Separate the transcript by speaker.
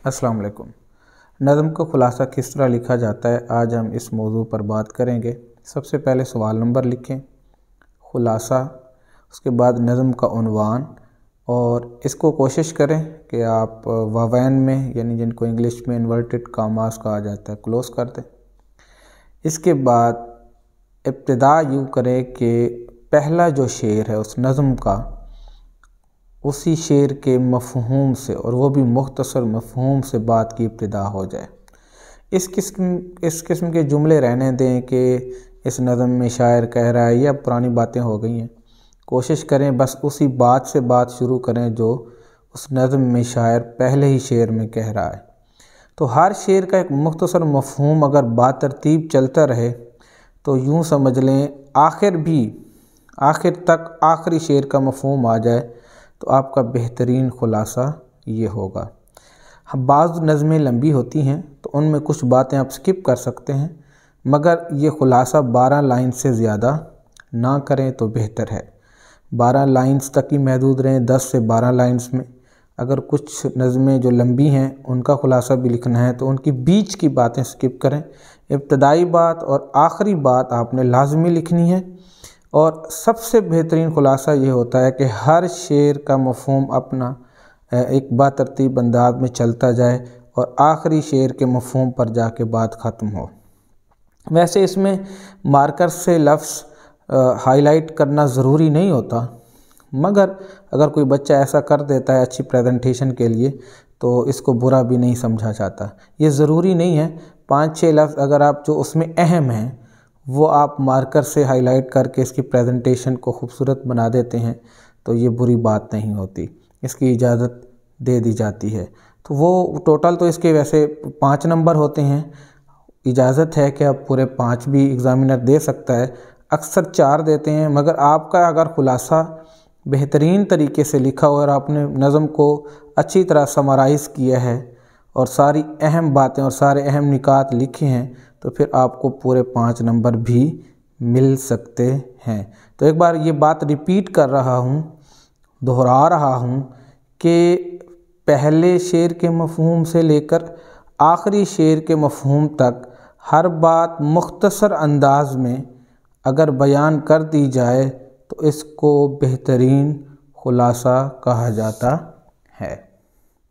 Speaker 1: अस्सलाम वालेकुम। नज़म का खुलासा किस तरह लिखा जाता है, आज हम इस मौजू पर बात करेंगे। सबसे पहले सवाल नंबर लिखें, खुलासा, उसके बाद नज़म का उन्वान, और इसको कोशिश करें कि आप वावैन में, यानी जिनको इंग्लिश में इन्वर्टेड कामास कहा जाता है, क्लोज़ कर दें। इसके बाद इब्तिदा यूँ करें कि पहला जो शेर है उस नज़म का, उसी शेर के मफ़हूम से, और वो भी मुख्तसर मफ़हूम से बात की इब्तिदा हो जाए। इस किस्म के जुमले रहने दें कि इस नज़म में शायर कह रहा है, या पुरानी बातें हो गई हैं। कोशिश करें बस उसी बात से बात शुरू करें जो उस नज़म में शायर पहले ही शेर में कह रहा है। तो हर शेर का एक मुख्तसर मफ़हूम अगर बातरतीब चलता रहे तो यूँ समझ लें आखिर तक आखिरी शेर का मफ़हूम आ जाए तो आपका बेहतरीन खुलासा ये होगा। बाज़ नज़में लंबी होती हैं तो उनमें कुछ बातें आप स्किप कर सकते हैं, मगर ये खुलासा 12 लाइन से ज़्यादा ना करें तो बेहतर है। 12 लाइन्स तक ही महदूद रहें, 10 से 12 लाइन्स में। अगर कुछ नज़में जो लंबी हैं उनका खुलासा भी लिखना है तो उनकी बीच की बातें स्किप करें। इब्तदाई बात और आखिरी बात आपने लाजमी लिखनी है। और सबसे बेहतरीन खुलासा ये होता है कि हर शेर का मफ़हूम अपना एक बातरतीब अंदाज में चलता जाए और आखिरी शेर के मफ़हूम पर जाके बात ख़त्म हो। वैसे इसमें मार्कर से लफ्ज़ हाईलाइट करना ज़रूरी नहीं होता, मगर अगर कोई बच्चा ऐसा कर देता है अच्छी प्रेजेंटेशन के लिए तो इसको बुरा भी नहीं समझा जाता। ये ज़रूरी नहीं है। 5-6 लफ्ज़ अगर आप जो उसमें अहम हैं वो आप मार्कर से हाईलाइट करके इसकी प्रेजेंटेशन को खूबसूरत बना देते हैं तो ये बुरी बात नहीं होती, इसकी इजाज़त दे दी जाती है। तो वो टोटल तो इसके वैसे 5 नंबर होते हैं, इजाज़त है कि आप पूरे 5 भी एग्ज़ामिनर दे सकता है, अक्सर 4 देते हैं। मगर आपका अगर खुलासा बेहतरीन तरीके से लिखा हो और आपने नज़म को अच्छी तरह समराइज़ किया है और सारी अहम बातें और सारे अहम निकात लिखे हैं तो फिर आपको पूरे 5 नंबर भी मिल सकते हैं। तो एक बार ये बात रिपीट कर रहा हूँ, दोहरा रहा हूँ कि पहले शेर के मफ़हूम से लेकर आखिरी शेर के मफ़हूम तक हर बात मुख्तसर अंदाज में अगर बयान कर दी जाए तो इसको बेहतरीन खुलासा कहा जाता है।